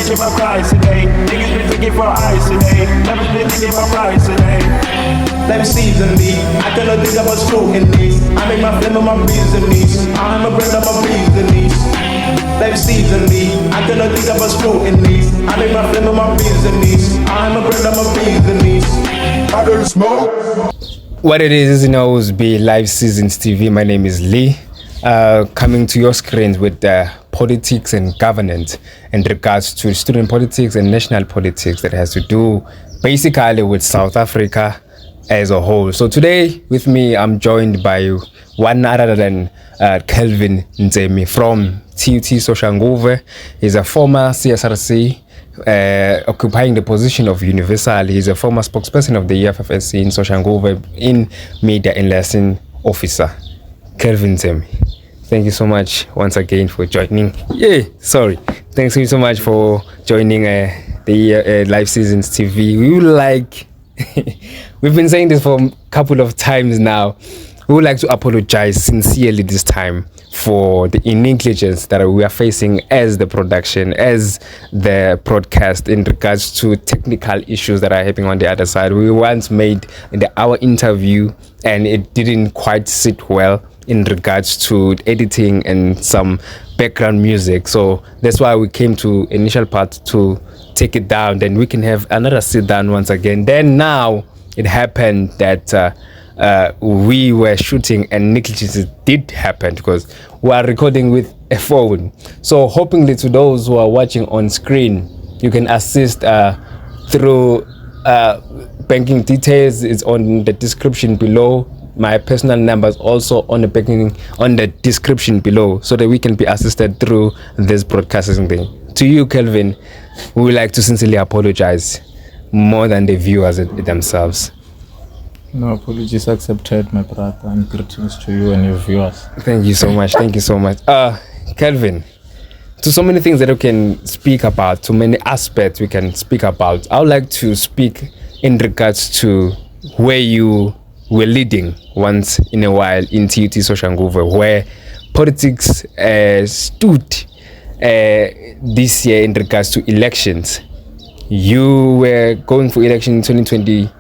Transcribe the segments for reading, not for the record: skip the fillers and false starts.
thinking my price today. Niggas been thinking for ice today. Never been thinking my price today. Let me season me. I cannot think about scrutiny. I make my flame of my reasonings. I'm a brand of my reasonings. Let me season me. I cannot think about scrutiny. I make my flame of my reasonings. I'm a brand of my reasonings. I don't smoke. What it is, you know, is be Live Seasons TV. My name is Lee. Coming to your screens with politics and governance in regards to student politics and national politics that has to do basically with South Africa as a whole. So today with me, I'm joined by one other than Kelvin Ntsemi from TUT Soshanguve. He's a former CSRC occupying the position of Universal. He's a former spokesperson of the EFF in Soshanguve in media and liaison officer. Kelvin Ntsemi, thank you so much once again for joining. Thanks so much for joining the Live Seasons TV. We would like, we've been saying this for a couple of times now. We would like to apologize sincerely this time for the negligence that we are facing as the production, as the broadcast in regards to technical issues that are happening on the other side. We once made our interview and it didn't quite sit well in regards to editing and some background music. So that's why we came to initial part to take it down. Then we can have another sit down once again. Then now it happened that we were shooting and negligence did happen because we are recording with a phone. So hopefully to those who are watching on screen, you can assist through banking details. It's on the description below. My personal number is also on the description below, so that we can be assisted through this broadcasting thing. To you, Kelvin, we would like to sincerely apologize more than the viewers themselves. No apologies accepted, my brother, and greetings to you and your viewers. Thank you so much. Thank you so much. Kelvin, to so many things that we can speak about, to many aspects we can speak about, I would like to speak in regards to where you were leading once in a while in TUT Soshanguve, where politics stood this year in regards to elections. You were going for election in 2020,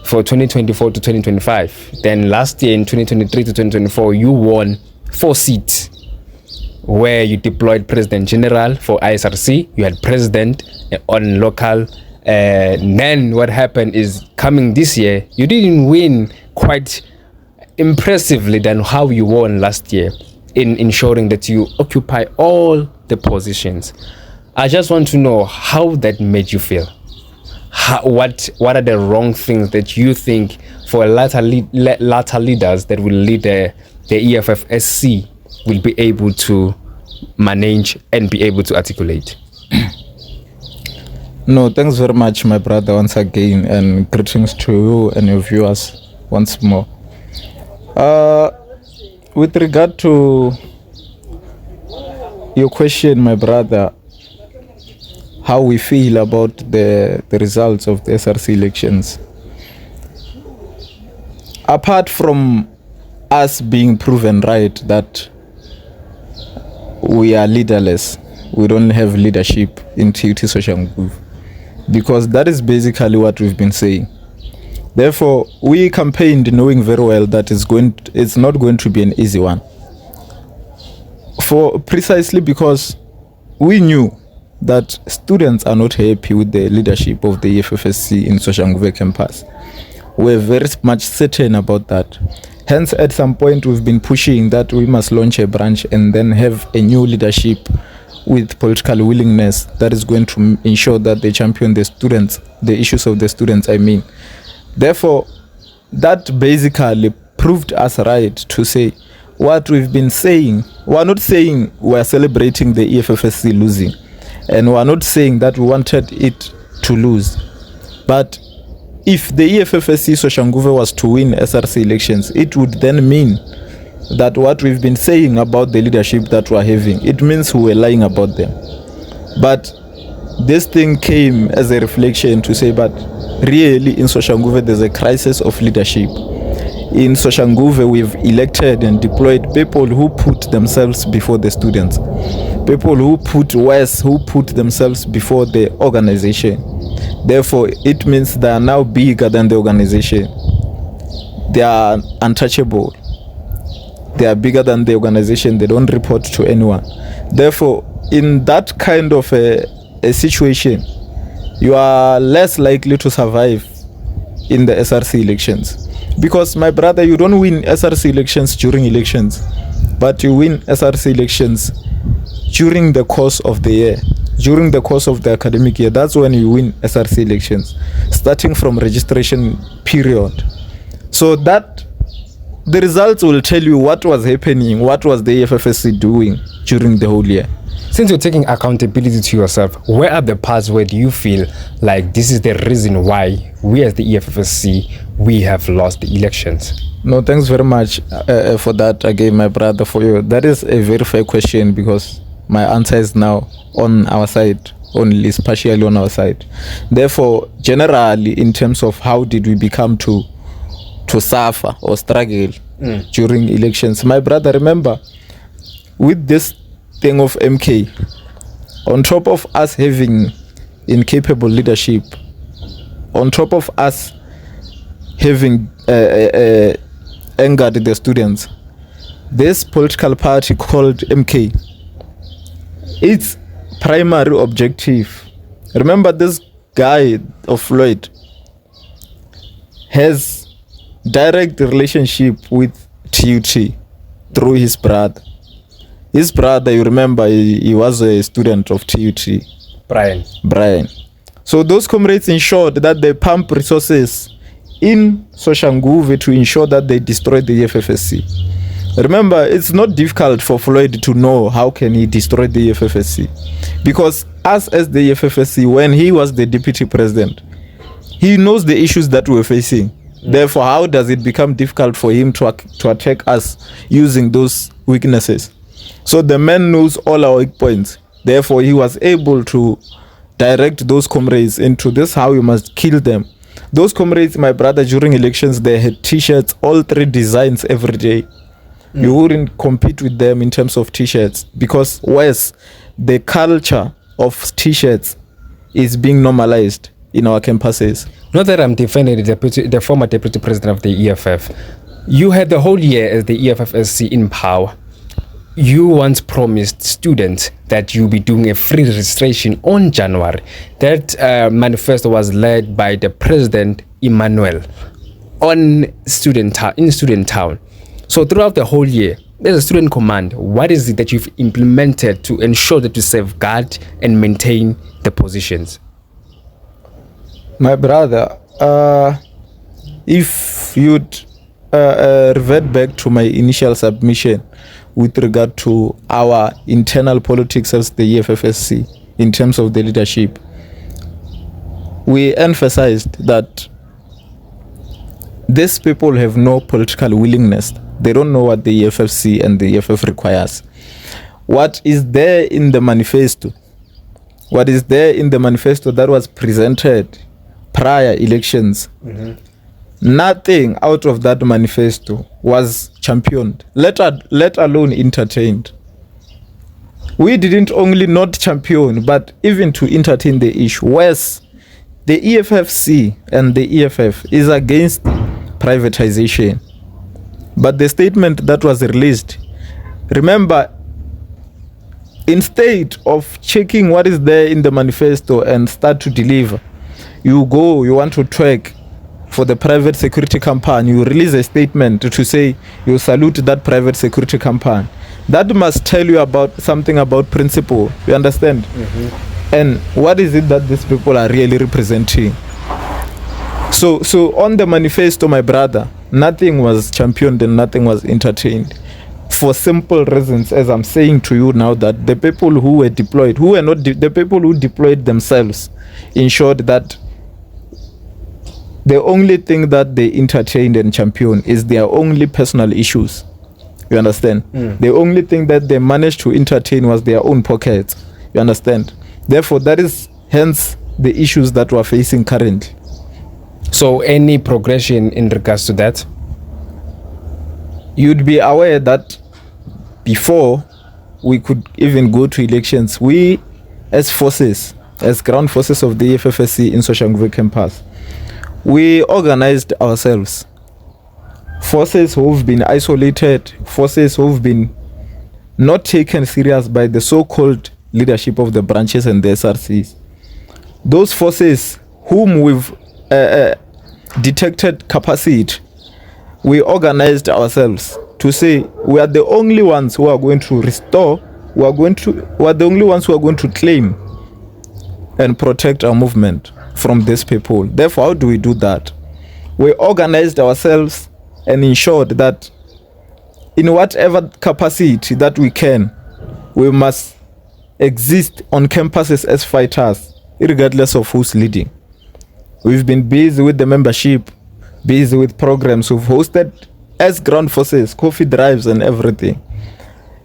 for 2024 to 2025. Then last year in 2023 to 2024, you won 4 seats where you deployed President General for ISRC. You had President on local. Then what happened is, coming this year, you didn't win quite impressively than how you won last year in ensuring that you occupy all the positions. I just want to know how that made you feel. What are the wrong things that you think for latter leaders that will lead the EFF SC will be able to manage and be able to articulate? No, thanks very much, my brother, once again, and greetings to you and your viewers once more. With regard to your question, my brother, how we feel about the results of the SRC elections, apart from us being proven right that we are leaderless, we don't have leadership in TUT Soshanguve, because that is basically what we've been saying. Therefore, we campaigned knowing very well that it's not going to be an easy one. Precisely because we knew that students are not happy with the leadership of the EFFSC in Soshanguve campus. We're very much certain about that. Hence, at some point, we've been pushing that we must launch a branch and then have a new leadership with political willingness that is going to ensure that they champion the students, the issues of the students, I mean. Therefore, that basically proved us right to say what we've been saying. We're not saying we're celebrating the EFFSC losing, and we're not saying that we wanted it to lose. But if the EFFSC Soshanguve was to win SRC elections, it would then mean that what we've been saying about the leadership that we're having, it means we were lying about them. But this thing came as a reflection to say, but really in Soshanguve there's a crisis of leadership. In Soshanguve, we've elected and deployed people who put themselves before the students. People who put themselves before the organization. Therefore, it means they are now bigger than the organization. They are untouchable. They are bigger than the organization. They don't report to anyone. Therefore, in that kind of a situation, you are less likely to survive in the SRC elections. Because, my brother, you don't win SRC elections during elections, but you win SRC elections during the course of the year, during the course of the academic year. That's when you win SRC elections, starting from registration period. So that the results will tell you what was happening, what was the EFFSC doing during the whole year. Since you're taking accountability to yourself, where are the parts where do you feel like this is the reason why we as the EFFSC, we have lost the elections? No, thanks very much for that again, my brother, for you. That is a very fair question, because my answer is now on our side, only is partially on our side. Therefore, generally, in terms of how did we become to suffer or struggle during elections, my brother, remember, with this thing of MK, on top of us having incapable leadership, on top of us having angered the students, this political party called MK, its primary objective, remember, this guy of Floyd has direct relationship with TUT through his brother. His brother, you remember, he was a student of TUT. Brian. So those comrades ensured that they pump resources in Soshanguve to ensure that they destroy the EFFSC. Remember, it's not difficult for Floyd to know how can he destroy the EFFSC. Because us as the EFFSC, when he was the deputy president, he knows the issues that we're facing. Therefore, how does it become difficult for him to attack us using those weaknesses? So the man knows all our weak points. Therefore, he was able to direct those comrades into this, how you must kill them. Those comrades, my brother, during elections, they had t-shirts, all three designs every day. You wouldn't compete with them in terms of t-shirts, because worse, the culture of t-shirts is being normalized in our campuses. Not that I'm defending the former deputy president of the EFF. You had the whole year as the EFFSC in power. You once promised students that you'll be doing a free registration on January. That manifesto was led by the president, Emmanuel, in student town. So throughout the whole year, there's a student command. What is it that you've implemented to ensure that you safeguard and maintain the positions? My brother, if you'd revert back to my initial submission with regard to our internal politics as the EFFSC in terms of the leadership, we emphasized that these people have no political willingness. They don't know what the EFFC and the EFF requires. What is there in the manifesto? What is there in the manifesto that was presented prior elections? Nothing out of that manifesto was championed, let alone entertained. We didn't only not champion, but even to entertain the issue. Whereas the EFFC and the EFF is against privatization. But the statement that was released, remember, instead of checking what is there in the manifesto and start to deliver, you want to track for the private security company, you release a statement to say you salute that private security company. That must tell you about something about principle. You understand? And what is it that these people are really representing? So on the manifesto, my brother, nothing was championed and nothing was entertained, for simple reasons, as I'm saying to you now, that the people who were deployed, the people who deployed themselves, ensured that the only thing that they entertained and championed is their only personal issues. You understand? The only thing that they managed to entertain was their own pockets. You understand? Therefore, that is hence the issues that we're facing currently. So any progression in regards to that? you'd be aware that before we could even go to elections, we as forces, as ground forces of the EFFSC in Soshanguve campus, we organized ourselves. Forces who've been isolated, forces who've been not taken serious by the so-called leadership of the branches and the SRCs. Those forces whom we've detected capacity, we organized ourselves to say we are the only ones who are going to restore, we are the only ones who are going to claim and protect our movement from these people. Therefore, how do we do that? We organized ourselves and ensured that in whatever capacity that we can, we must exist on campuses as fighters, regardless of who's leading. We've been busy with the membership, busy with programs. We've hosted as ground forces, coffee drives and everything.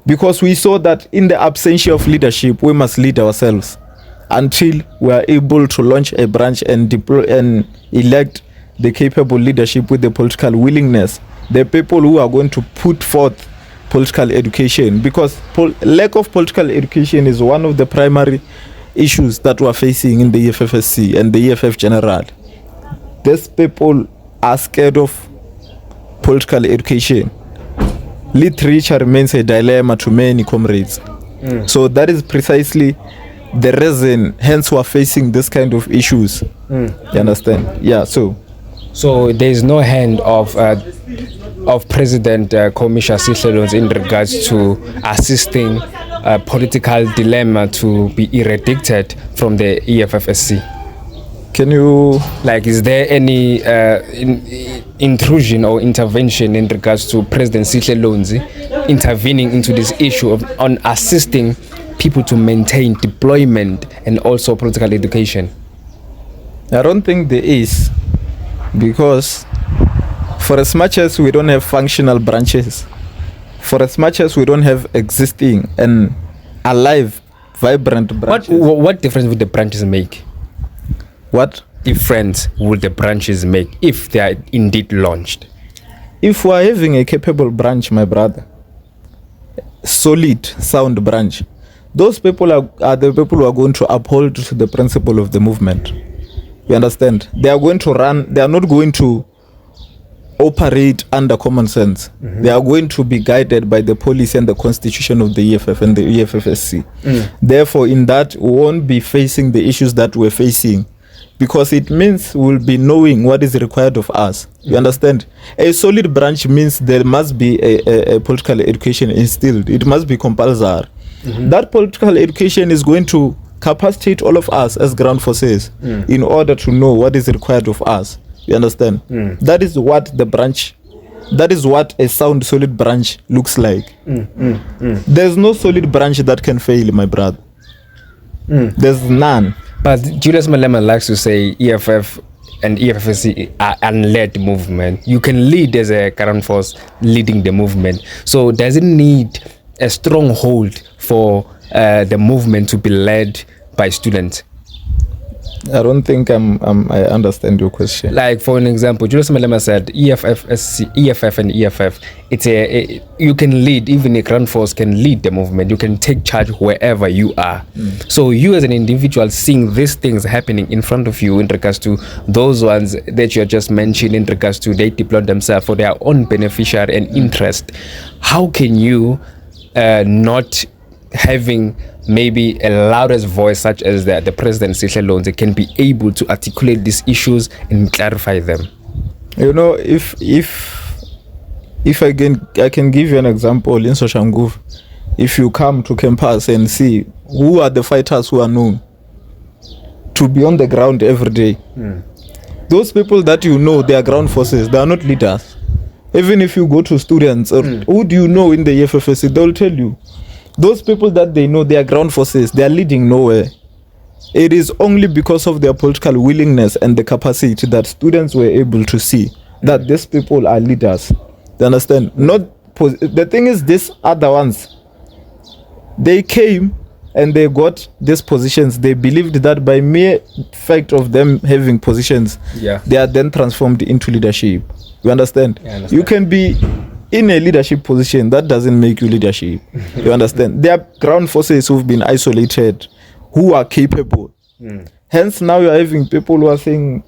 Because we saw that in the absence of leadership, we must lead ourselves until we are able to launch a branch and deploy and elect the capable leadership with the political willingness, the people who are going to put forth political education. Because lack of political education is one of the primary issues that we are facing in the EFFSC and the EFF general. These people are scared of political education. Literature remains a dilemma to many comrades. So that is precisely the reason, hence we are facing this kind of issues. You understand? Yeah, so there is no hand of President Komisha Sihlelonzi in regards to assisting a political dilemma to be eradicated from the EFFSC. Can you, is there any intrusion or intervention in regards to President Sihlelonzi intervening into this issue on assisting people to maintain deployment and also political education? I don't think there is, because for as much as we don't have functional branches, for as much as we don't have existing and alive, vibrant branches. What difference would the branches make? What difference would the branches make if they are indeed launched? If we are having a capable branch, my brother, solid, sound branch, those people are the people who are going to uphold to the principle of the movement. You understand? They are going to run, they are not going to operate under common sense. They are going to be guided by the policy and the constitution of the EFF and the EFFSC. Therefore, in that, we won't be facing the issues that we're facing, because it means we'll be knowing what is required of us. You understand? A solid branch means there must be a political education instilled. It must be compulsory. That political education is going to capacitate all of us as ground forces in order to know what is required of us. You understand? That is what the branch, that is what a sound, solid branch looks like. There's no solid branch that can fail, my brother. There's none. But Julius Malema likes to say EFF and EFFSC are unled movement. You can lead as a current force leading the movement. So does it need a stronghold for the movement to be led by students? I don't think I understand your question. Like, for an example, Julius Malema said EFF and EFF, it's you can lead, even a ground force can lead the movement. You can take charge wherever you are. So you as an individual seeing these things happening in front of you in regards to those ones that you just mentioned, in regards to they deploy themselves for their own beneficiary and interest, how can you not having maybe a loudest voice such as the President Sihlelonzi can be able to articulate these issues and clarify them? You know, if I can give you an example in Soshanguve. If you come to campus and see who are the fighters who are known to be on the ground every day, those people that you know, they are ground forces, they are not leaders. Even if you go to students, or who do you know in the EFFSC, they'll tell you. Those people that they know, they are ground forces, they are leading nowhere. It is only because of their political willingness and the capacity that students were able to see that these people are leaders. You understand? The thing is, these other ones, they came and they got these positions. They believed that by mere fact of them having positions, they are then transformed into leadership. You understand? I understand. You can be in a leadership position, that doesn't make you leadership. You understand? There are ground forces who've been isolated, who are capable. Hence, now you're having people who are saying,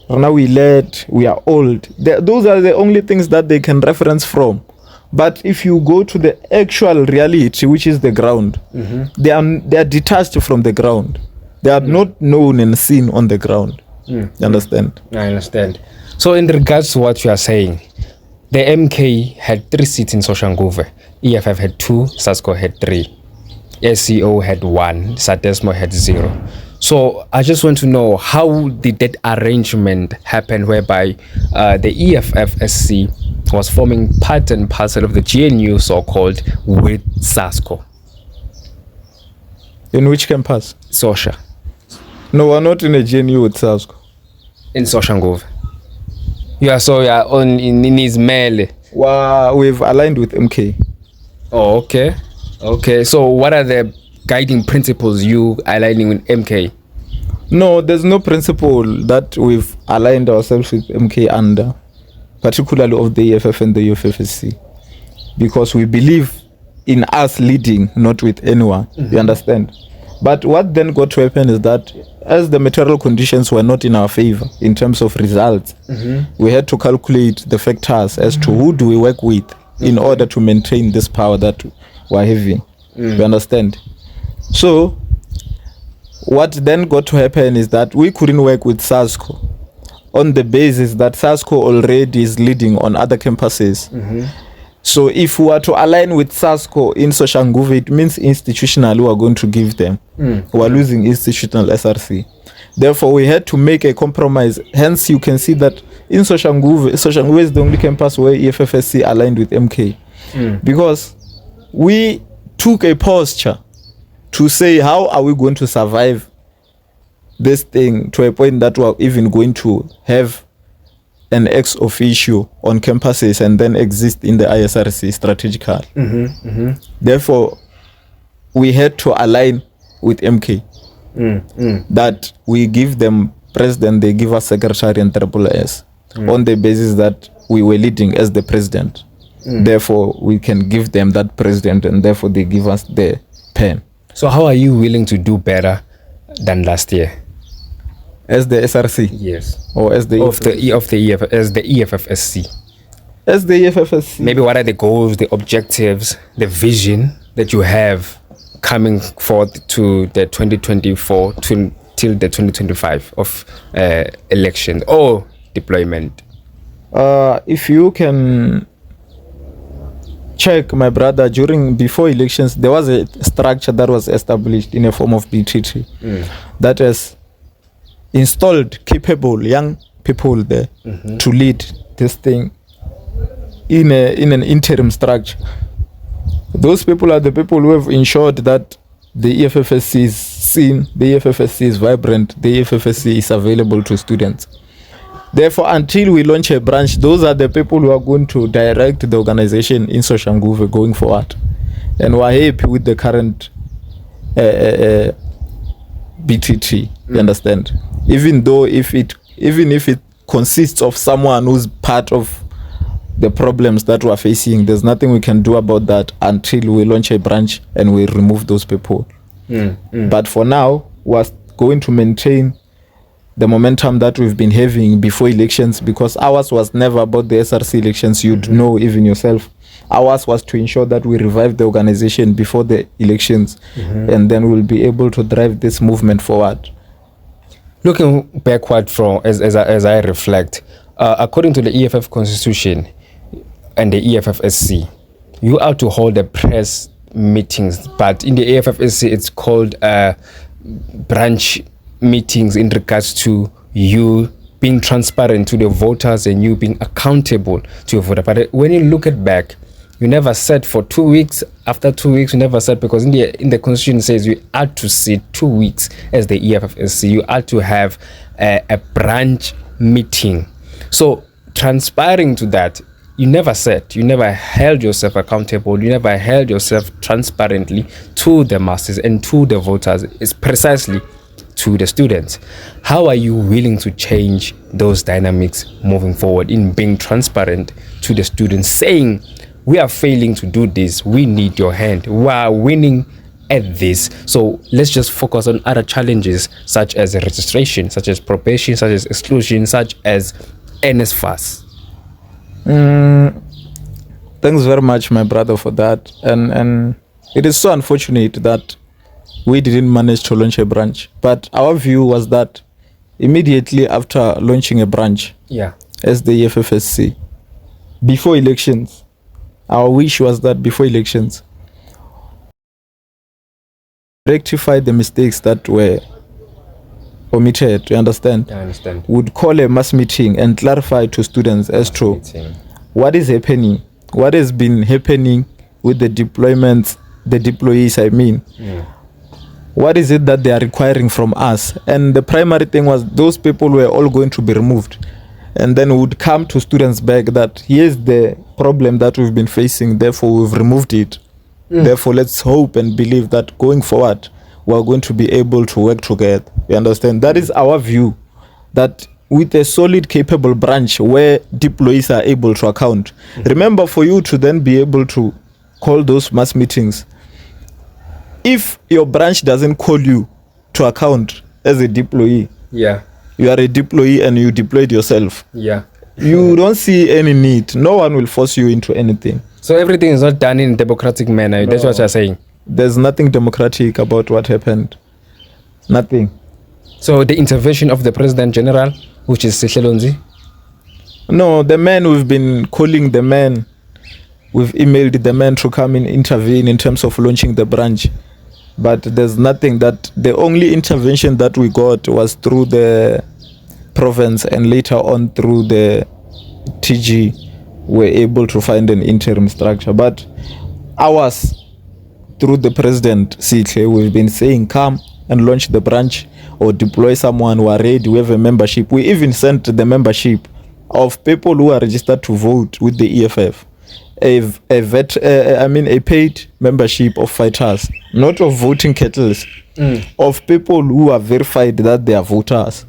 now we led, we are old. Those are the only things that they can reference from. But if you go to the actual reality, which is the ground, they are detached from the ground. They are not known and seen on the ground. You understand? I understand. So in regards to what you are saying, the MK had 3 seats in Soshanguve. EFF had 2, SASCO had 3. SCO had 1, SADESMO had 0. So I just want to know, how did that arrangement happen whereby the EFF-SC was forming part and parcel of the GNU, so-called, with SASCO? In which campus? Sosha. No, we're not in a GNU with SASCO. In Soshanguve. Yeah, so you are on in Ntsemi. We've aligned with MK. Oh, okay. Okay, so what are the guiding principles you aligning with MK? No, there's no principle that we've aligned ourselves with MK under, particularly of the EFF and the UFFSC, because we believe in us leading, not with anyone. You understand? But what then got to happen is that as the material conditions were not in our favor in terms of results, we had to calculate the factors as to who do we work with in order to maintain this power that we're having. You understand? So what then got to happen is that we couldn't work with SASCO on the basis that SASCO already is leading on other campuses. So if we are to align with SASCO in Soshanguve, it means institutionally we are going to give them. We are losing institutional SRC. Therefore, we had to make a compromise. Hence, you can see that in Soshanguve is the only campus where EFFSC aligned with MK. Because we took a posture to say, how are we going to survive this thing to a point that we're even going to have an ex officio on campuses and then exist in the ISRC strategically. Therefore, we had to align with MK. That we give them president, they give us secretary and triple S on the basis that we were leading as the president. Therefore, we can give them that president and therefore they give us the pen. So how are you willing to do better than last year? As the SRC? Yes. Or as the EFF, as the EFFSC? As the EFFSC. Maybe what are the goals, the objectives, the vision that you have coming forth to the 2024 till the 2025 of election or deployment? If you can check, my brother, before elections, there was a structure that was established in a form of BTT that has installed capable young people there to lead this thing in an interim structure. Those people are the people who have ensured that the EFFSC is seen, the EFFSC is vibrant, the EFFSC is available to students. Therefore, until we launch a branch, those are the people who are going to direct the organization in Soshanguve going forward. And we're happy with the current BTT, you understand? Even if it consists of someone who's part of the problems that we're facing, there's nothing we can do about that until we launch a branch and we remove those people. But for now, we're going to maintain the momentum that we've been having before elections, because ours was never about the SRC elections. You'd know even yourself. Ours was to ensure that we revive the organization before the elections, and then we'll be able to drive this movement forward. Looking backward from as I reflect, according to the EFF constitution and the EFFSC, you are to hold the press meetings, but in the EFFSC it's called branch meetings in regards to you being transparent to the voters and you being accountable to your voter. But when you look at back, you never said for 2 weeks. After 2 weeks, you never said, because in the constitution says you are to sit 2 weeks as the EFFSC. You are to have a branch meeting. So transpiring to that, you never said, you never held yourself accountable, you never held yourself transparently to the masses and to the voters. It's precisely to the students. How are you willing to change those dynamics moving forward in being transparent to the students, saying we are failing to do this. We need your hand. We are winning at this. So let's just focus on other challenges such as registration, such as probation, such as exclusion, such as NSFAS. Thanks very much, my brother, for that. And it is so unfortunate that we didn't manage to launch a branch. But our view was that immediately after launching a branch, as the EFFSC, before elections, our wish was that before elections, rectify the mistakes that were omitted. You understand? I understand. Would call a mass meeting and clarify to students as to what is happening, what has been happening with the deployments, the deployees, I mean. What is it that they are requiring from us? And the primary thing was those people were all going to be removed. And then we would come to students back that here's the problem that we've been facing, therefore we've removed it. Therefore, let's hope and believe that going forward, we're going to be able to work together. You understand? That is our view, that with a solid, capable branch where deployees are able to account. Remember, for you to then be able to call those mass meetings, if your branch doesn't call you to account as a deployee, you are a deployee and you deployed yourself. You don't see any need. No one will force you into anything. So everything is not done in a democratic manner. No. That's what you're saying. There's nothing democratic about what happened. Nothing. So the intervention of the President General, which is Soshanguve? No, the man, we've been calling the man. We've emailed the man to come and intervene in terms of launching the branch. But there's nothing that, the only intervention that we got was through the province and later on through the TG. Were able to find an interim structure. But ours, through the President, we've been saying come and launch the branch or deploy someone who are ready. We have a membership. We even sent the membership of people who are registered to vote with the EFF. A paid membership of fighters, not of voting kettles, of people who are verified that they are voters.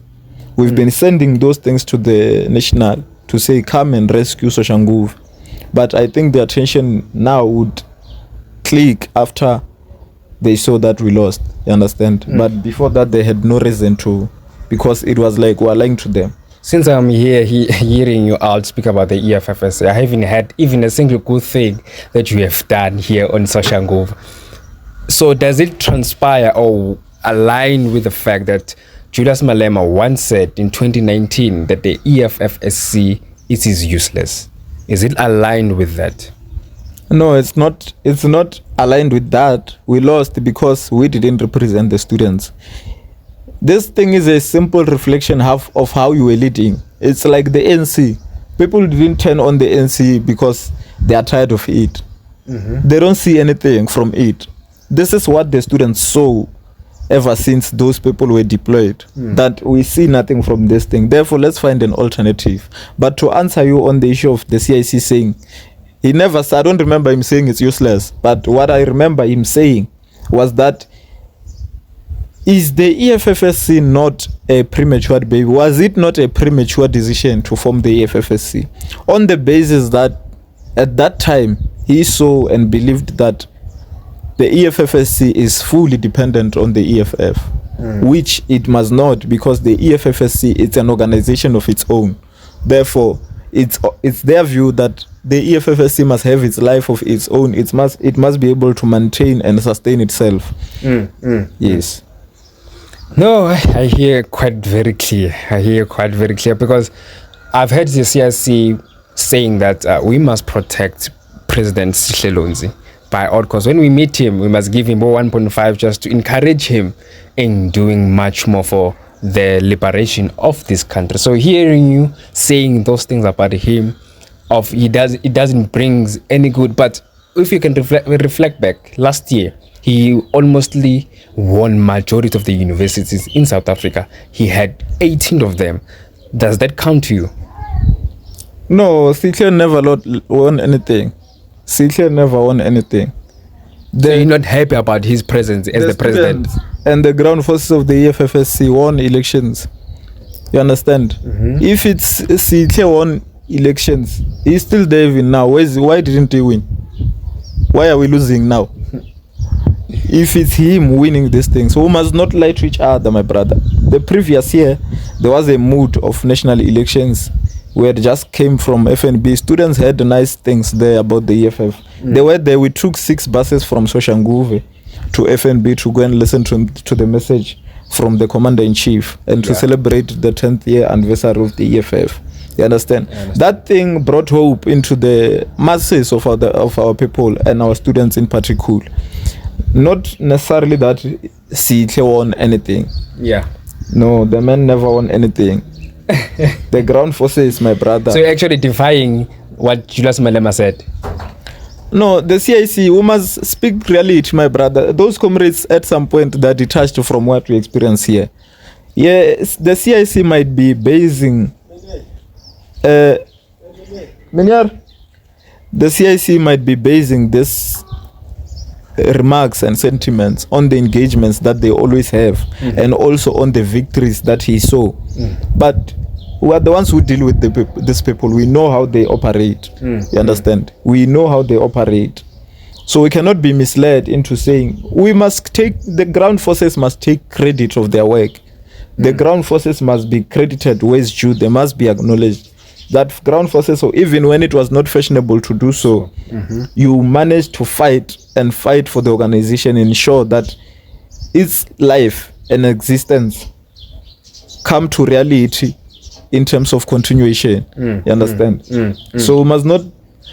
We've been sending those things to the national to say come and rescue Soshanguve. But I think the attention now would click after they saw that we lost. You understand? But before that they had no reason to, because it was like we're lying to them. Since I'm here hearing you out speak about the EFFS, I haven't had even a single good thing that you have done here on Soshanguve. So does it transpire or align with the fact that Julius Malema once said in 2019 that the EFFSC is useless? Is it aligned with that? No, it's not. It's not aligned with that. We lost because we didn't represent the students. This thing is a simple reflection of how you were leading. It's like the ANC. People didn't turn on the ANC because they are tired of it. They don't see anything from it. This is what the students saw ever since those people were deployed, that we see nothing from this thing. Therefore, let's find an alternative. But to answer you on the issue of the CIC saying, he never said, I don't remember him saying it's useless, but what I remember him saying was that, is the EFFSC not a premature baby? Was it not a premature decision to form the EFFSC? On the basis that at that time, he saw and believed that the EFFSC is fully dependent on the EFF, which it must not, because the EFFSC is an organization of its own. Therefore, it's their view that the EFFSC must have its life of its own. It must be able to maintain and sustain itself. Yes. No, I hear quite very clear. Because I've heard the CIC saying that we must protect President Soshanguve by all costs. When we meet him, we must give him 1.5 just to encourage him in doing much more for the liberation of this country. So hearing you saying those things about him, it doesn't bring any good. But if you can reflect back, last year, he almost won majority of the universities in South Africa. He had 18 of them. Does that count to you? No, Sitler never won anything. Sitler never won anything. So you're not happy about his presence as the president? And the ground forces of the EFFSC won elections. You understand? If it's Sitler won elections. He's still there even now. Why didn't he win? Why are we losing now? If it's him winning these things, we must not lie to each other, my brother. The previous year, there was a mood of national elections where it just came from FNB. Students had nice things there about the EFF. They were there. We took 6 buses from Soshanguve to FNB to go and listen to the message from the commander-in-chief and to celebrate the 10th year anniversary of the EFF. You understand? That thing brought hope into the masses of our people and our students in particular. Not necessarily that Sihle won anything. Yeah. No, the man never won anything. The ground forces, my brother. So you're actually defying what Julius Malema said? No, the CIC, we must speak reality, my brother. Those comrades at some point that detached from what we experience here. Yes, the CIC might be basing the CIC might be basing this remarks and sentiments on the engagements that they always have, and also on the victories that he saw. But we are the ones who deal with these people. We know how they operate. You understand? We know how they operate. So we cannot be misled into saying the ground forces must take credit of their work. The ground forces must be credited where it's due. They must be acknowledged. That ground forces, so even when it was not fashionable to do so, you managed to fight for the organization, ensure that its life and existence come to reality in terms of continuation. You understand? So we must not.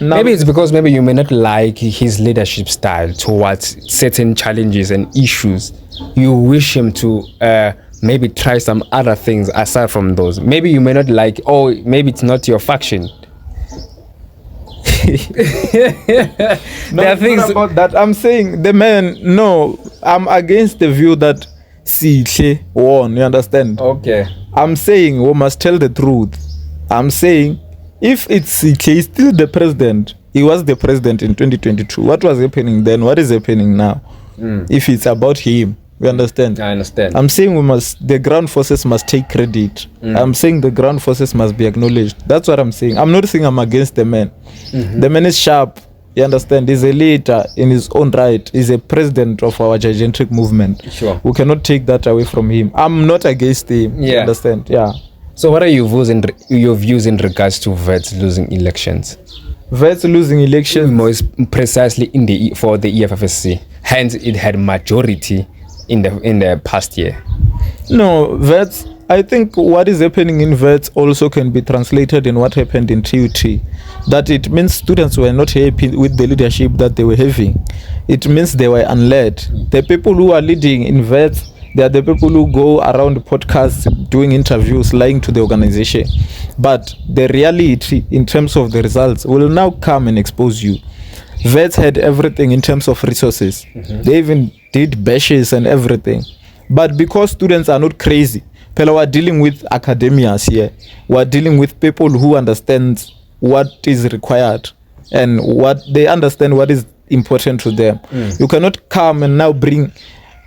Maybe it's because maybe you may not like his leadership style towards certain challenges and issues. You wish him to maybe try some other things aside from those. Maybe you may not like, maybe it's not your faction. There are things about that. I'm saying the man, no, I'm against the view that Sihle won. You understand? Okay. I'm saying we must tell the truth. I'm saying if it's Sihle, he's still the president. He was the president in 2022. What was happening then? What is happening now? If it's about him, you understand? I understand. I'm saying the ground forces must take credit. I'm saying the ground forces must be acknowledged. That's what I'm saying. I'm not saying I'm against the man. The man is sharp. You understand? He's a leader in his own right. He's a president of our gigantic movement. Sure. We cannot take that away from him. I'm not against him. You understand? Yeah. So what are your views in regards to Vets losing elections? Vets losing elections? Most precisely for the EFFSC. Hence, it had majority in the past year. No, Vets, I think what is happening in Vets also can be translated in what happened in TUT. That it means students were not happy with the leadership that they were having. It means they were unled. The people who are leading in Vets, they are the people who go around podcasts, doing interviews, lying to the organization. But the reality in terms of the results will now come and expose you. Vets had everything in terms of resources. They even did bashes and everything. But because students are not crazy, we are dealing with academias here. We are dealing with people who understand what is required and what they understand what is important to them. You cannot come and now bring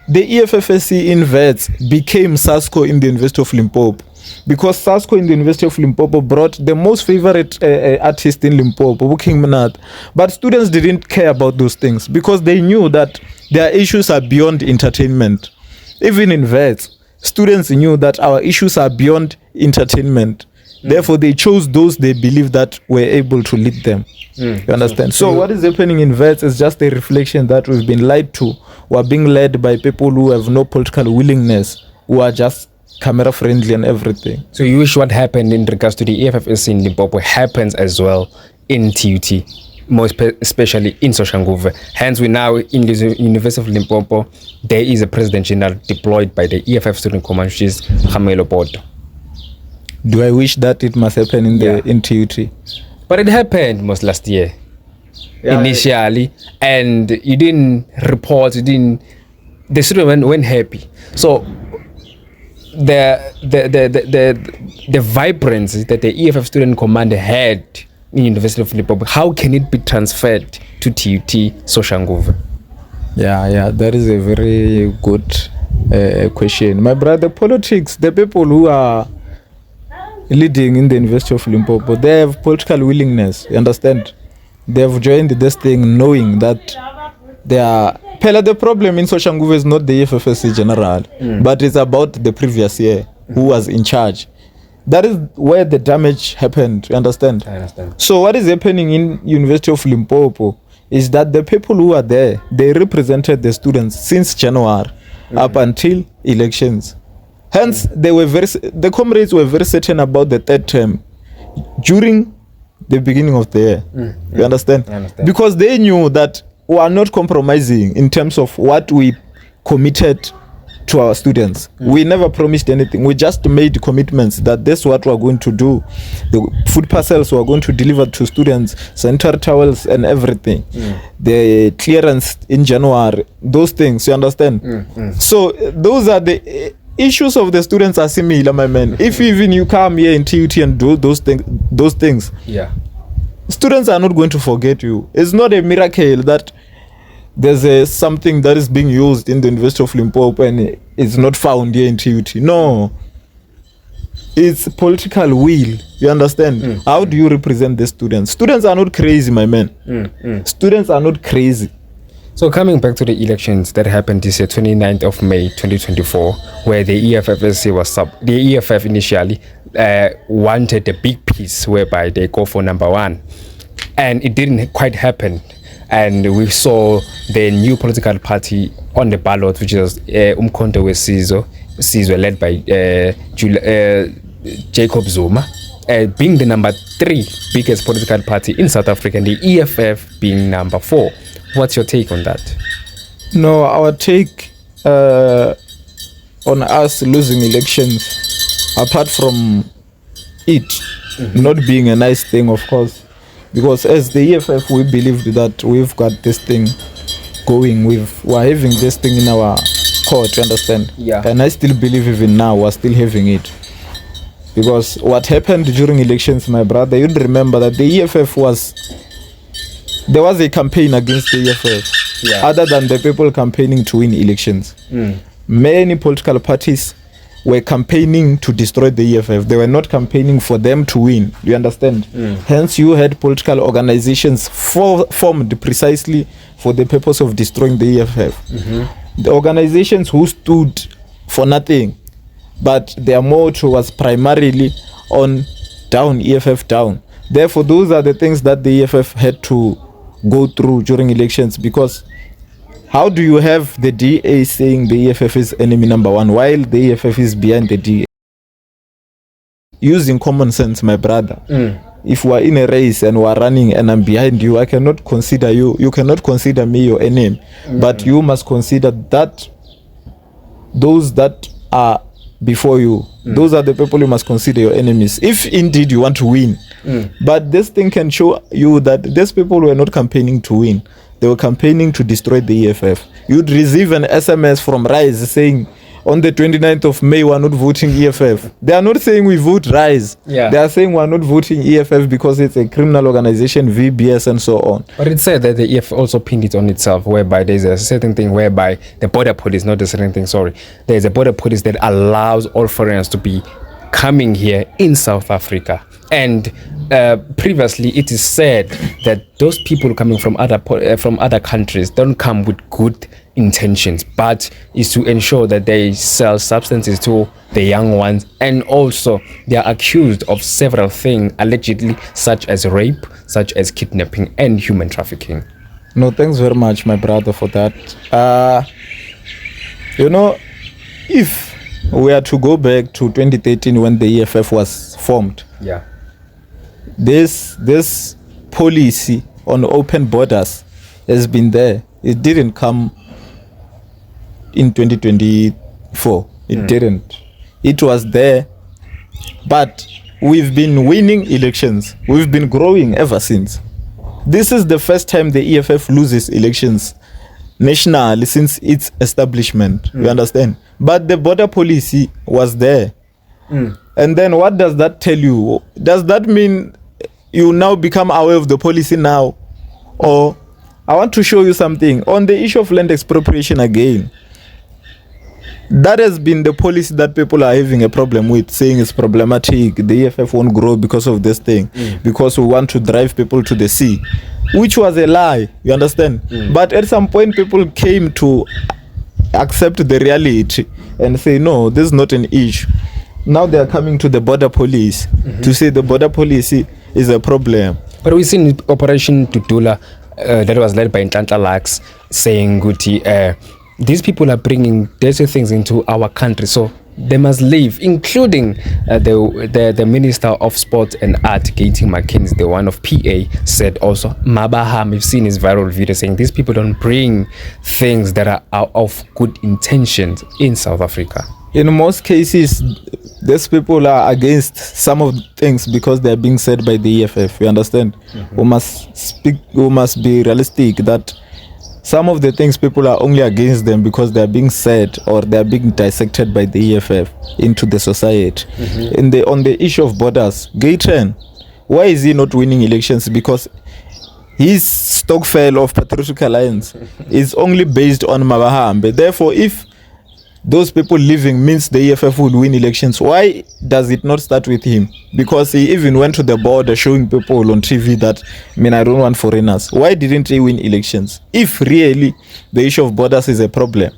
the EFFSC in Vets became SASCO in the University of Limpopo, because SASCO in the University of Limpopo brought the most favorite artist in Limpopo, King Minat. But students didn't care about those things because they knew that their issues are beyond entertainment. Even in Vets, students knew that our issues are beyond entertainment. Therefore, they chose those they believe that were able to lead them. You understand? So what is happening in Vets is just a reflection that we've been lied to. We are being led by people who have no political willingness, who are just camera friendly and everything. So you wish what happened in regards to the EFFSC in Limpopo happens as well in TUT, more especially in Soshanguve. Hence, we now in the University of Limpopo, there is a President General deployed by the EFF Student Command, which is Khamelo Poto. Do I wish that it must happen in TUT? But it happened most last year, initially, and you didn't report. The students weren't happy. So the vibrance that the EFF Student Command had in University of Limpopo, how can it be transferred to TUT Soshanguve? Yeah, that is a very good question. My brother, politics, the people who are leading in the University of Limpopo, they have political willingness, you understand? They have joined this thing knowing that they are... Pela, the problem in Soshanguve is not the EFFC general, but it's about the previous year, who was in charge. That is where the damage happened, you understand? I understand. So what is happening in University of Limpopo is that the people who are there, they represented the students since January up until elections. Hence, the comrades were very certain about the third term during the beginning of the year. You understand? I understand. Because they knew that we are not compromising in terms of what we committed to our students. We never promised anything. We just made commitments that this is what we are going to do. The food parcels we are going to deliver to students, sanitary towels and everything. The clearance in January, those things, you understand? So those are the issues of the students are similar, my man. If even you come here in TUT and do those things, Yeah. students are not going to forget you. It's not a miracle that there's something that is being used in the University of Limpopo and it's not found here in TUT. No. It's political will. You understand? How do you represent the students? Students are not crazy, my man. Students are not crazy. So coming back to the elections that happened this year, 29th of May 2024, where the EFFSC was the EFF initially wanted a big piece whereby they go for number one, and it didn't quite happen. And we saw the new political party on the ballot, which is Umkhonto Sizwe, led by Jacob Zuma, being the number 3 biggest political party in South Africa, and the EFF being number 4. What's your take on that? No, our take on us losing elections, apart from it not being a nice thing, of course, because as the EFF, we believed that we've got this thing going. We're having this thing in our court, you understand? Yeah. And I still believe even now we're still having it. Because what happened during elections, my brother, you'd remember that the EFF there was a campaign against the EFF, other than the people campaigning to win elections. Many political parties were campaigning to destroy the EFF. They were not campaigning for them to win. You understand? Hence, you had political organizations formed precisely for the purpose of destroying the EFF. The organizations who stood for nothing, but their motto was primarily on down, EFF down. Therefore, those are the things that the EFF had to go through during elections, because how do you have the DA saying the EFF is enemy number 1 while the EFF is behind the DA? Using common sense, my brother. If we are in a race and we are running and I'm behind you, I cannot consider you. You cannot consider me your enemy. But you must consider that those that are before you, those are the people you must consider your enemies, if indeed you want to win. But this thing can show you that these people were not campaigning to win. They were campaigning to destroy the EFF. You'd receive an SMS from Rise saying, on the 29th of May, we're not voting EFF. They are not saying we vote Rise. Yeah. They are saying we're not voting EFF because it's a criminal organization, VBS and so on. But it said that the EFF also pinned it on itself, whereby there's a certain thing whereby the border police, not a certain thing, sorry. There's a border police that allows all foreigners to be coming here in South Africa. And previously it is said that those people coming from other countries don't come with good intentions, but is to ensure that they sell substances to the young ones, and also they are accused of several things allegedly, such as rape, such as kidnapping and human trafficking. No, thanks very much, my brother, for that. If we are to go back to 2013 when the EFF was formed, this policy on open borders has been there. It didn't come in 2024. It didn't. It was there, but we've been winning elections. We've been growing ever since. This is the first time the EFF loses elections nationally since its establishment. You understand? But the border policy was there. And then what does that tell you? Does that mean you now become aware of the policy now? Or I want to show you something on the issue of land expropriation again. That has been the policy that people are having a problem with, saying it's problematic. The EFF won't grow because of this thing, because we want to drive people to the sea, which was a lie, you understand? But at some point, people came to accept the reality and say, no, this is not an issue. Now they are coming to the border police to say the border policy is a problem. But we've seen Operation Tutula that was led by Nhlanhla Lux saying, Guti, these people are bringing dirty things into our country, so they must leave, including the Minister of Sport and Art, Gayton McKenzie, the one of PA, said also, Mabaham, we've seen his viral video saying these people don't bring things that are of good intentions in South Africa. In most cases, these people are against some of the things because they are being said by the EFF, you understand? We must be realistic that some of the things people are only against them because they are being said or they are being dissected by the EFF into the society. On the issue of borders, Gayton, why is he not winning elections? Because his stockpile of Patriotic Alliance is only based on Mabahambe. Therefore, if those people leaving means the EFF will win elections, why does it not start with him? Because he even went to the border showing people on TV that, I don't want foreigners. Why didn't he win elections? If really the issue of borders is a problem.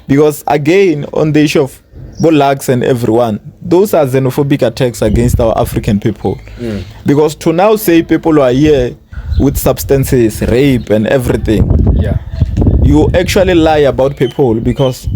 Because again, on the issue of Bolags and everyone, those are xenophobic attacks against our African people. Because to now say people are here with substances, rape and everything, you actually lie about people. Because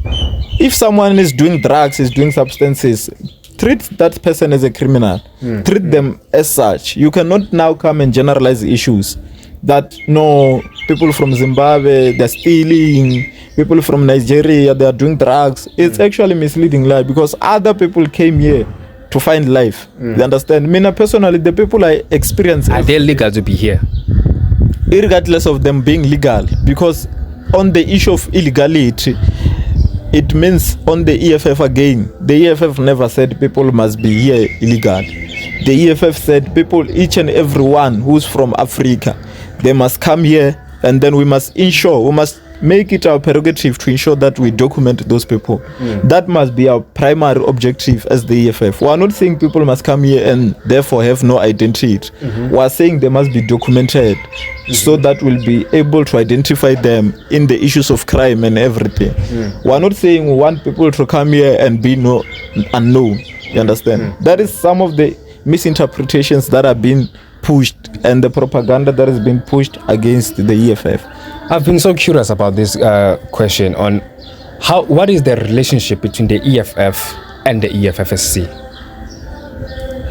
if someone is doing drugs, is doing substances, treat that person as a criminal. Treat them as such. You cannot now come and generalize issues that, no, people from Zimbabwe, they're stealing, people from Nigeria, they are doing drugs. It's actually misleading lie because other people came here to find life. You understand? Personally, the people I experience... Are they legal to be here? Regardless of them being legal, because on the issue of illegality, it means on the EFF again, the EFF never said people must be here illegal. The EFF said people, each and every one who's from Africa, they must come here, and then we must make it our prerogative to ensure that we document those people. That must be our primary objective as the EFF. We are not saying people must come here and therefore have no identity. We are saying they must be documented so that we'll be able to identify them in the issues of crime and everything. We are not saying we want people to come here and be unknown. You understand? That is some of the misinterpretations that are being pushed and the propaganda that has been pushed against the EFF. I've been so curious about this question on what is the relationship between the EFF and the EFFSC?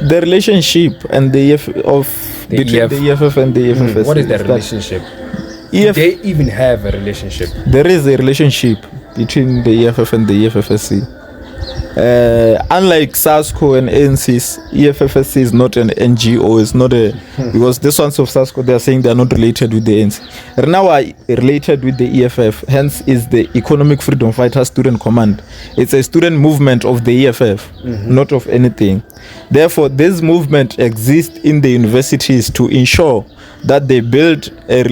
The relationship and between the EFF and the EFFSC. What is the relationship? Do they even have a relationship? There is a relationship between the EFF and the EFFSC. Unlike SASCO and ANC's, EFFSC is not an NGO. It's not because this ones of SASCO, they are saying they are not related with the ANC. Now are related with the EFF, hence is the Economic Freedom Fighters Student Command. It's a student movement of the EFF, not of anything. Therefore, this movement exists in the universities to ensure that they build a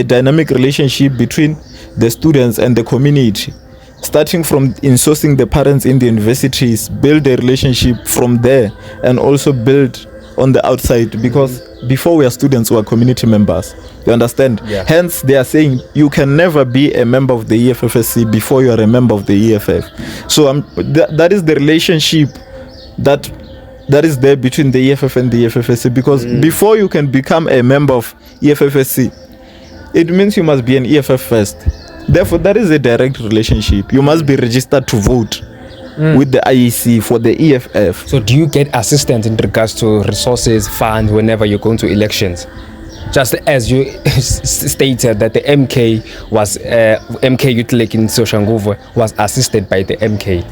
dynamic relationship between the students and the community. Starting from insourcing the parents in the universities, build a relationship from there, and also build on the outside, because before we are students, we are community members. You understand? Hence, they are saying you can never be a member of the EFFSC before you are a member of the EFF. So that is the relationship that is there between the EFF and the EFFSC, because before you can become a member of EFFSC, it means you must be an EFF first. Therefore, that is a direct relationship. You must be registered to vote with the IEC for the EFF. So do you get assistance in regards to resources, funds, whenever you're going to elections? Just as you stated that the MK Youth League in Soshanguve was assisted by the MK.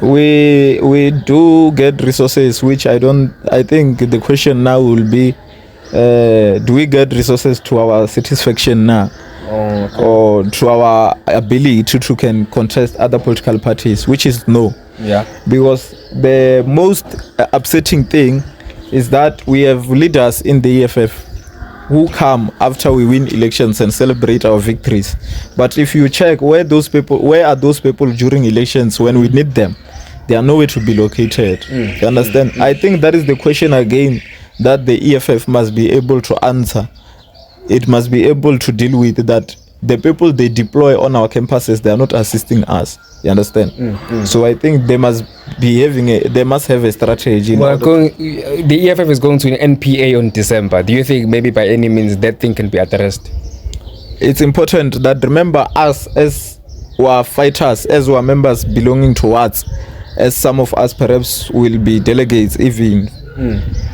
We do get resources, which I think the question now will be, do we get resources to our satisfaction now? Or to our ability to can contest other political parties, which is no. Because the most upsetting thing is that we have leaders in the EFF who come after we win elections and celebrate our victories. But if you check where are those people during elections when we need them? They are nowhere to be located. You understand? I think that is the question again that the EFF must be able to answer. It must be able to deal with that. The people they deploy on our campuses, they are not assisting us. You understand? So I think they must have a strategy. The EFF is going to an NPA on December. Do you think maybe by any means that thing can be addressed? It's important that remember us as our fighters, as our members belonging to WATS, as some of us perhaps will be delegates even.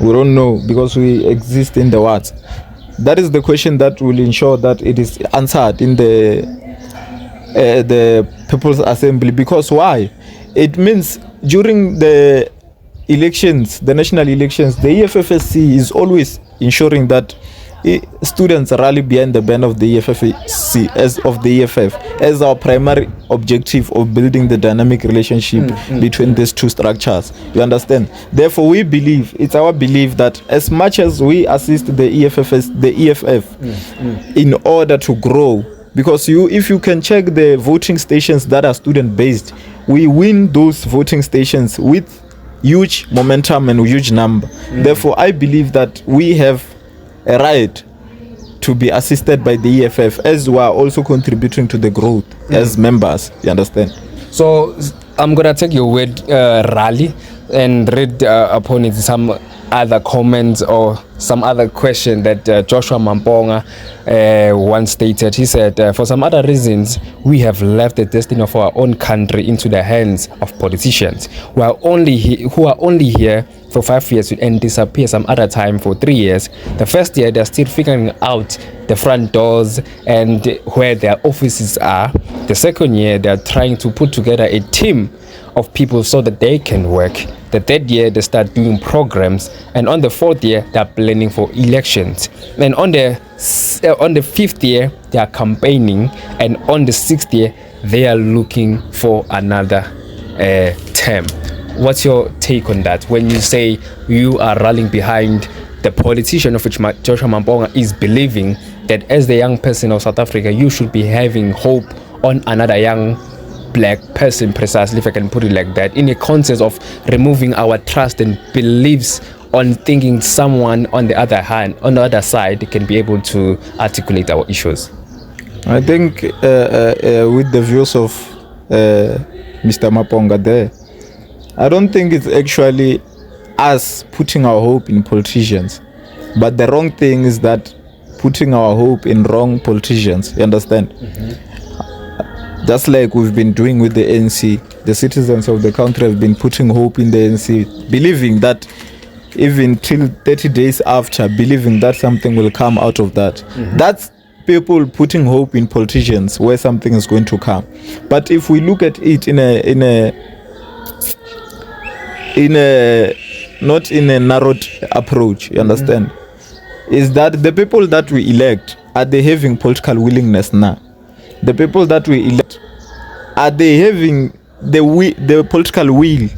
We don't know because we exist in the WATS. That is the question that will ensure that it is answered in the People's Assembly. Because why? It means during the elections, the national elections, the EFFSC is always ensuring that students rally behind the banner of the EFFSC as our primary objective of building the dynamic relationship between these two structures. You understand? Therefore, it's our belief that as much as we assist the EFF in order to grow, because if you can check the voting stations that are student based, we win those voting stations with huge momentum and huge number. Therefore, I believe that we have a right to be assisted by the EFF as we are also contributing to the growth as members. You understand? So I'm gonna take your word rally and read upon it some other comments or some other question that Joshua Mamponga once stated. He said, for some other reasons, we have left the destiny of our own country into the hands of politicians who are only here for 5 years and disappear some other time for 3 years. The first year, they're still figuring out the front doors and where their offices are. The second year, they're trying to put together a team of people so that they can work. The third year, they start doing programs, and on the fourth year, they are planning for elections. And on the fifth year, they are campaigning, and on the sixth year, they are looking for another term. What's your take on that? When you say you are rallying behind the politician of which Joshua Mamponga is believing that as the young person of South Africa, you should be having hope on another young black person, precisely, if I can put it like that, in a context of removing our trust and beliefs on thinking someone on the other side can be able to articulate our issues. I think with the views of Mr. Maponga there, I don't think it's actually us putting our hope in politicians, but the wrong thing is that putting our hope in wrong politicians. You understand? Just like we've been doing with the ANC, the citizens of the country have been putting hope in the ANC, believing that even till 30 days after, believing that something will come out of that. That's people putting hope in politicians where something is going to come. But if we look at it not in a narrowed approach, you understand, is that the people that we elect, are they having political willingness now? The people that we elect, are they having the political will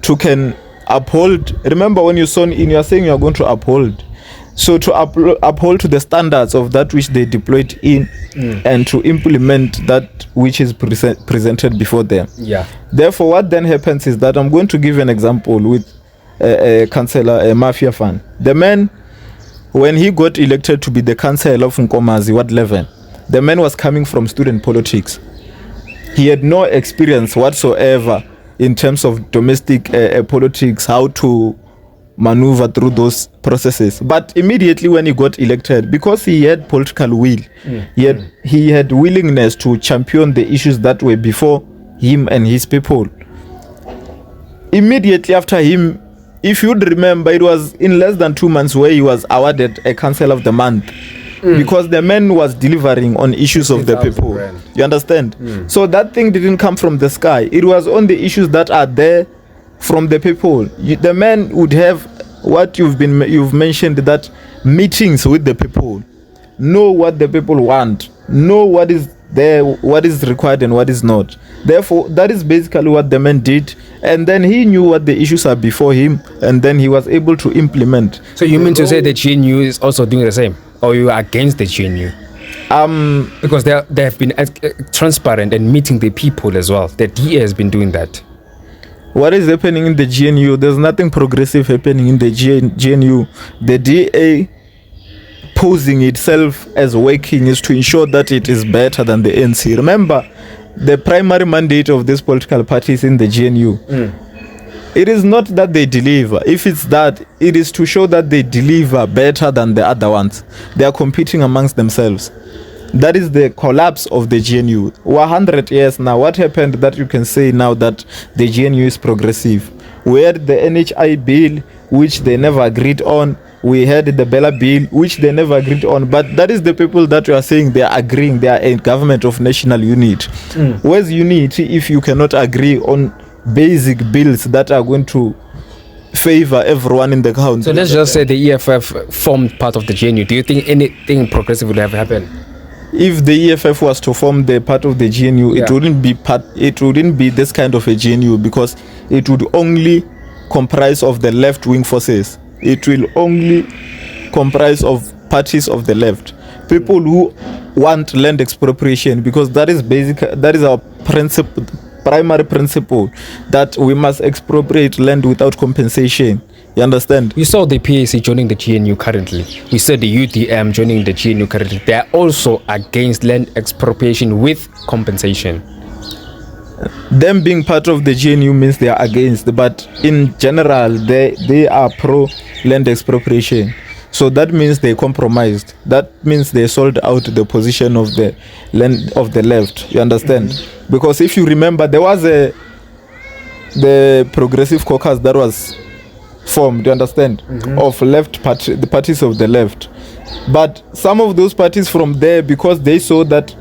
to can uphold? Remember when you saying you are going to uphold, so to uphold to the standards of that which they deployed in, and to implement that which is presented before them. Yeah. Therefore, what then happens is that I'm going to give an example with a councillor, a mafia fan. The man, when he got elected to be the councillor of Nkomazi, Ward 11, the man was coming from student politics. He had no experience whatsoever in terms of domestic politics, how to maneuver through those processes. But immediately when he got elected, because he had political will, he had willingness to champion the issues that were before him and his people. Immediately after him, if you'd remember, it was in less than 2 months where he was awarded a Council of the Month. Because the man was delivering on issues of the people. You understand? So that thing didn't come from the sky. It was on the issues that are there from the people. The man would have what you've mentioned, that meetings with the people, know what the people want, know what is there what is required and what is not. Therefore, that is basically what the man did, and then he knew what the issues are before him, and then he was able to implement. So you mean to say the GNU is also doing the same, or you are against the GNU? Because they have been transparent and meeting the people as well. The DA has been doing that. What is happening in the GNU? There's nothing progressive happening in the GNU. The DA posing itself as working is to ensure that it is better than the ANC. Remember, the primary mandate of this political party is in the GNU. It is not that they deliver. If it's that, it is to show that they deliver better than the other ones. They are competing amongst themselves. That is the collapse of the GNU. 100 years now, what happened that you can say now that the GNU is progressive? We had the NHI bill, which they never agreed on. We had the Bella bill, which they never agreed on. But that is the people that you are saying they are agreeing. They are a government of national unity. Where's unity if you cannot agree on basic bills that are going to favor everyone in the country? So let's just say the EFF formed part of the GNU. Do you think anything progressive would have happened? If the EFF was to form the part of the GNU, it wouldn't be this kind of a GNU, because it would only comprise of the left-wing forces. It will only comprise of parties of the left, people who want land expropriation, because that is our primary principle, that we must expropriate land without compensation. You understand? We saw the PAC joining the GNU currently. We saw the UDM joining the GNU currently. They are also against land expropriation with compensation. Them being part of the GNU means they are against, but in general, they are pro land expropriation. So that means they compromised. That means they sold out the position of the land of the left. You understand? Because if you remember, there was the Progressive Caucus that was formed, you understand, of the parties of the left. But some of those parties from there, because they saw that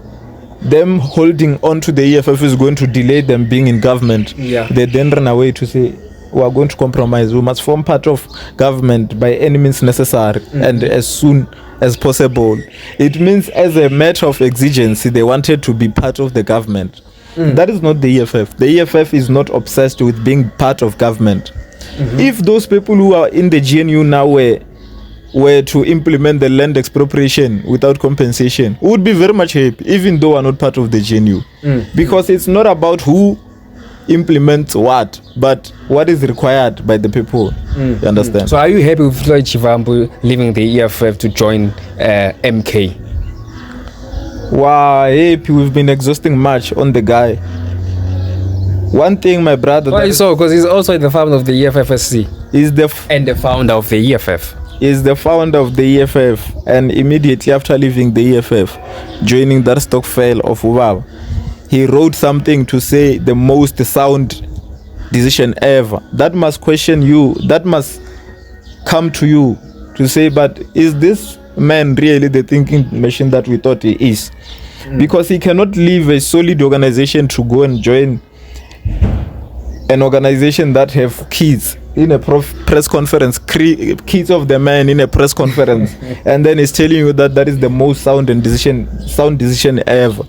them holding on to the EFF is going to delay them being in government, they then ran away to say, we are going to compromise. We must form part of government by any means necessary and as soon as possible. It means as a matter of exigency, they wanted to be part of the government. That is not the EFF. The EFF is not obsessed with being part of government. If those people who are in the GNU now were to implement the land expropriation without compensation, we would be very much happy, even though we are not part of the GNU. Because it's not about who implements what, but what is required by the people. You understand? So are you happy with Floyd Chivambu leaving the EFF to join MK? Wow, happy. We've been exhausting much on the guy. One thing, my brother. Why so? Because he's also the founder of the EFFSC. And the founder of the EFF. Is the founder of the EFF, and immediately after leaving the EFF, joining that stokvel of Ubaba, he wrote something to say the most sound decision ever. That must question you. That must come to you to say, but is this man really the thinking machine that we thought he is? Because he cannot leave a solid organization to go and join an organization that have kids in a press conference, kids of the man in a press conference, and then he's telling you that is the most sound decision ever.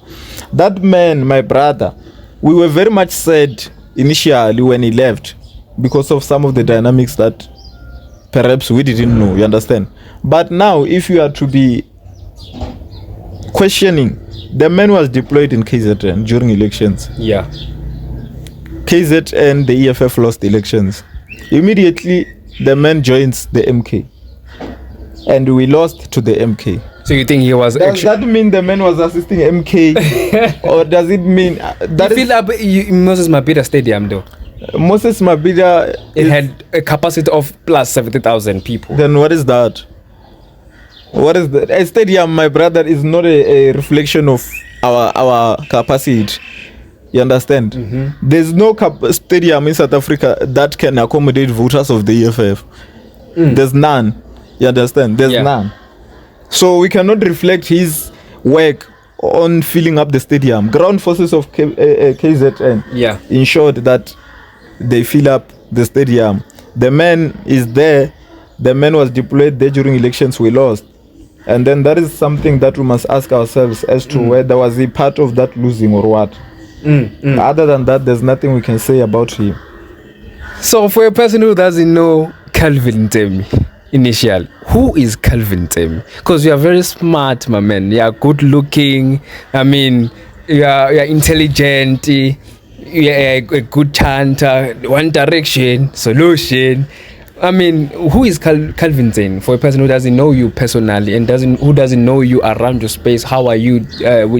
That man, my brother, we were very much sad initially when he left because of some of the dynamics that perhaps we didn't know, you understand? But now, if you are to be questioning, the man was deployed in KZN during elections. KZN, the EFF lost elections. Immediately, the man joins the MK. And we lost to the MK. So you think he was Does that mean the man was assisting MK? Or does it mean... Moses Mabhida Stadium, though. Moses Mabhida... It had a capacity of plus 70,000 people. Then what is that? What is that? A stadium, my brother, is not a reflection of our capacity. You understand? There's no stadium in South Africa that can accommodate voters of the EFF. There's none. You understand? There's none. So we cannot reflect his work on filling up the stadium. Ground forces of KZN ensured that they fill up the stadium. The man is there. The man was deployed there during elections. We lost. And then that is something that we must ask ourselves as to whether was he part of that losing or what. Other than that, there's nothing we can say about him. So for a person who doesn't know Calvin Ntsemi, initial, who is Calvin Ntsemi? Because you are very smart, my man. You are good looking. I mean, you are intelligent. You are a good chanter. One Direction, Solution. I mean, who is Calvin Ntsemi? For a person who doesn't know you personally and who doesn't know you around your space, how are you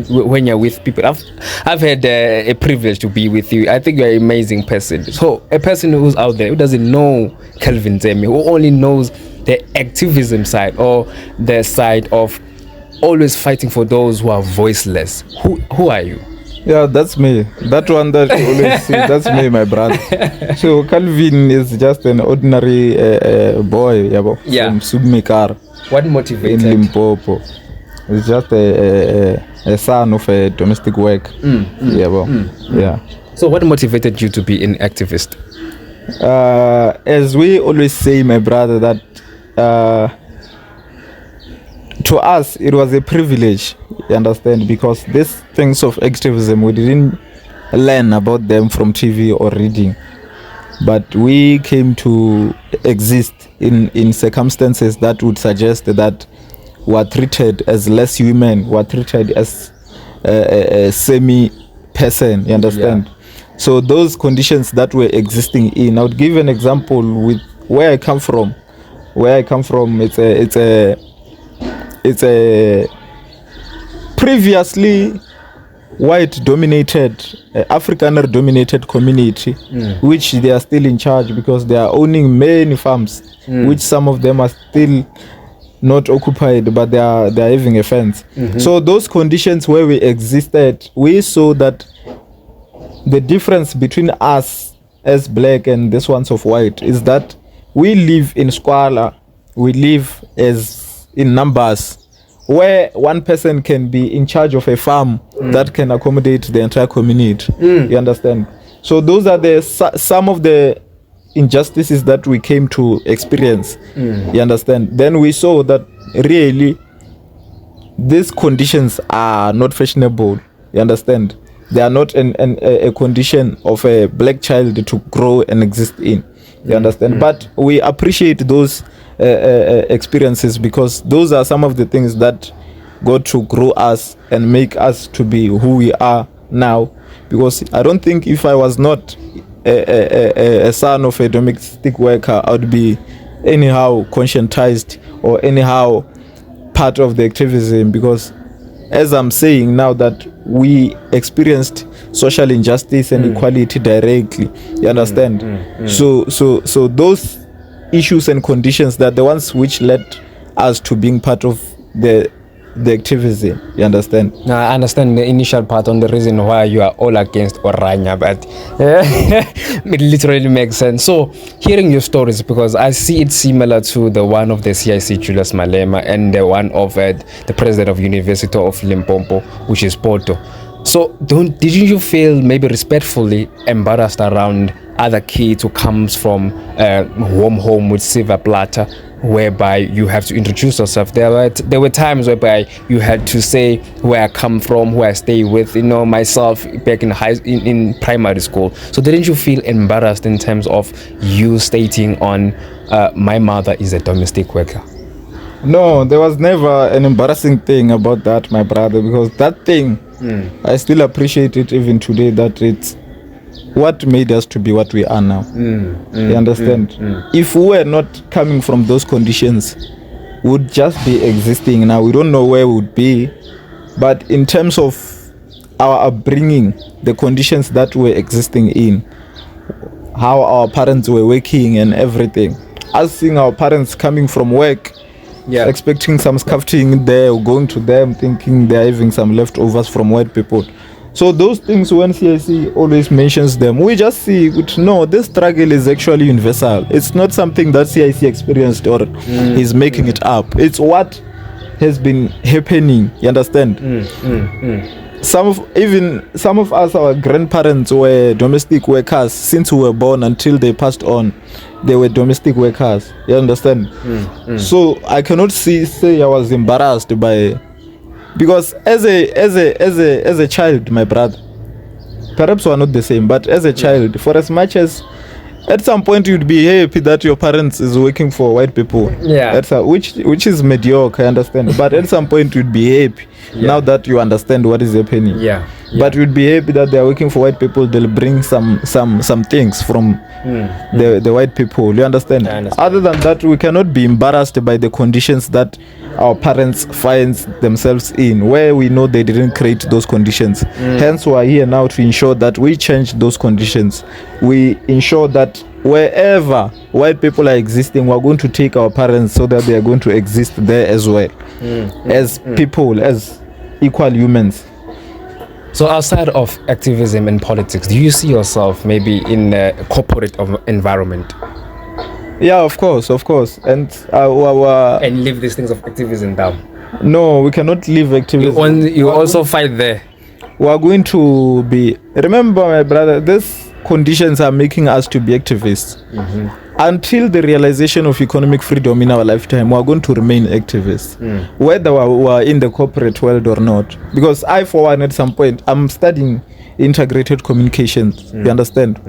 when you're with people? I've had a privilege to be with you. I think you're an amazing person. So a person who's out there who doesn't know Calvin Ntsemi, who only knows the activism side or the side of always fighting for those who are voiceless, who are you? Yeah, that's me. That one that you always see, that's me, my brother. So Calvin is just an ordinary boy from Submekar. What motivated? In Limpopo. He's just a son of a domestic work. Yeah. So what motivated you to be an activist? As we always say, my brother, that to us it was a privilege, you understand, because these things of activism, we didn't learn about them from TV or reading, but we came to exist in circumstances that would suggest that we are treated as less human, we are treated as a semi-person, you understand. So those conditions that were existing in, I would give an example with where I come from. It's a previously white dominated, Afrikaner dominated community, which they are still in charge because they are owning many farms, which some of them are still not occupied, but they are having a fence. So those conditions where we existed, we saw that the difference between us as black and this ones of white is that we live in squalor, we live as in numbers, where one person can be in charge of a farm that can accommodate the entire community. You understand? So those are some of the injustices that we came to experience. You understand? Then we saw that really these conditions are not fashionable. You understand? They are not a condition of a black child to grow and exist in. You understand? But we appreciate those experiences because those are some of the things that got to grow us and make us to be who we are now. Because I don't think if I was not a son of a domestic worker, I would be anyhow conscientized or anyhow part of the activism, because as I'm saying now that we experienced social injustice and equality directly, you understand? So those issues and conditions that the ones which led us to being part of the activism, you understand? Now, I understand the initial part on the reason why you are all against Orania, but it literally makes sense. So, hearing your stories, because I see it similar to the one of the CIC Julius Malema and the one of the president of University of Limpopo, which is Porto. So, didn't you feel maybe respectfully embarrassed around other kids who comes from home with silver platter, whereby you have to introduce yourself? There were times whereby you had to say where I come from, who I stay with, myself back in primary school. So didn't you feel embarrassed in terms of you stating on my mother is a domestic worker? No, there was never an embarrassing thing about that, my brother, because that thing, I still appreciate it even today, that it's what made us to be what we are now. You understand? If we were not coming from those conditions, we would just be existing now. We don't know where we would be. But in terms of our upbringing, the conditions that we're existing in, how our parents were working and everything, us seeing our parents coming from work, expecting some scuffing there, or going to them thinking they're having some leftovers from white people. So those things, when CIC always mentions them, we just see, no, this struggle is actually universal. It's not something that CIC experienced or is making it up. It's what has been happening. You understand? Some of us, our grandparents were domestic workers since we were born until they passed on. They were domestic workers. You understand? So I cannot say I was embarrassed by, because as a child, my brother, perhaps we are not the same, but as a child, for as much as at some point you'd be happy that your parents is working for white people, which is mediocre, I understand, but at some point you'd be happy now that you understand what is happening. But you'd be happy that they are working for white people. They'll bring some things from the white people. You understand? Other than that, we cannot be embarrassed by the conditions that our parents find themselves in, where we know they didn't create those conditions. Hence, we are here now to ensure that we change those conditions. We ensure that wherever white people are existing, we're going to take our parents so that they are going to exist there as well, as people, as equal humans. So outside of activism and politics, do you see yourself maybe in a corporate environment? Yeah, of course, and and leave these things of activism down? No, we cannot leave activism. You also fight there. We are going to be. Remember, my brother, these conditions are making us to be activists. Until the realization of economic freedom in our lifetime, we are going to remain activists, whether we are in the corporate world or not. Because I, for one, at some point, I'm studying integrated communications. You understand?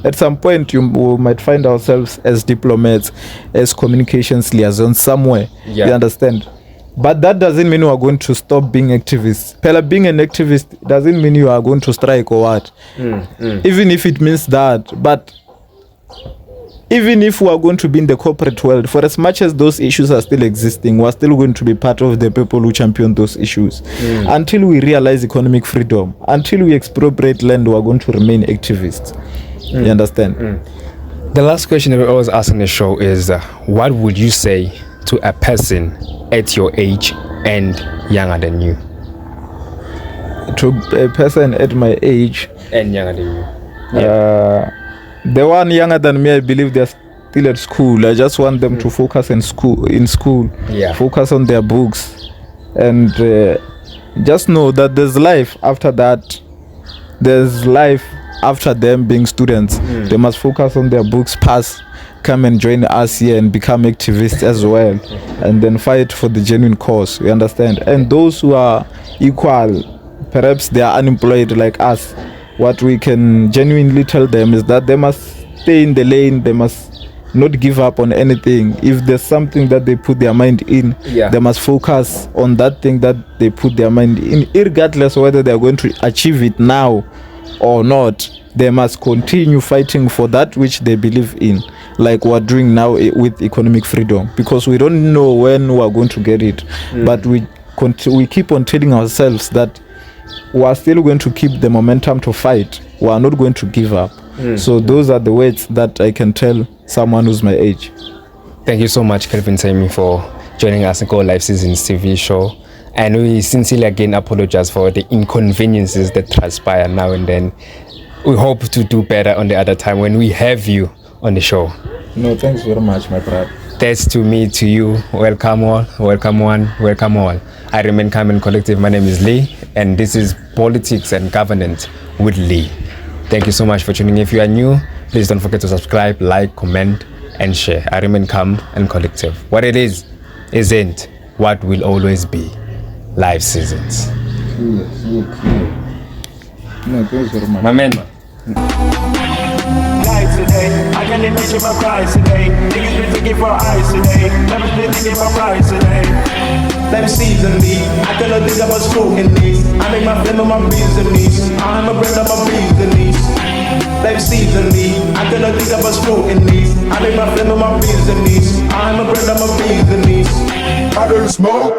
At some point, we might find ourselves as diplomats, as communications liaisons somewhere. You understand? But that doesn't mean we are going to stop being activists. Pella, being an activist doesn't mean you are going to strike or what. Even if it means that. But even if we are going to be in the corporate world, for as much as those issues are still existing, we are still going to be part of the people who champion those issues. Until we realize economic freedom, until we expropriate land, we are going to remain activists. You understand? The last question that we always ask on the show is, what would you say to a person at your age and younger than you? To a person at my age and younger than you. The one younger than me, I believe they're still at school. I just want them to focus in school, focus on their books, and just know that there's life after that. There's life after them being students. They must focus on their books, pass, come and join us here and become activists as well, and then fight for the genuine cause. You understand? And those who are equal, perhaps they are unemployed like us, what we can genuinely tell them is that they must stay in the lane. They must not give up on anything. If there's something that they put their mind in, they must focus on that thing that they put their mind in, regardless of whether they're going to achieve it now or not. They must continue fighting for that which they believe in, like we're doing now with economic freedom, because we don't know when we're going to get it. But we keep on telling ourselves that we are still going to keep the momentum to fight. We are not going to give up. So those are the words that I can tell someone who's my age. Thank you so much, Ntsemi, for joining us in Go Live Seasons TV show. And we sincerely again apologize for the inconveniences that transpire now and then. We hope to do better on the other time when we have you on the show. No, thanks very much, my brother. That's to me, to you. Welcome all, welcome one, welcome all. I remain calm and collective. My name is Lee, and this is Politics and Governance with Lee. Thank you so much for tuning in. If you are new, please don't forget to subscribe, like, comment, and share. I remain calm and collective. What it is, isn't what will always be. Live seasons. No, thanks very much. My man. Today, I can't mention my price today. Niggas been thinking for ice today. Never been thinking for price today. Let me season me. I cannot think about scrutiny. I make my film and my business. I'm a brand of my business. Let me season me. I cannot think about scrutiny. I make my film and my business. I'm a brand of my business. I don't smoke.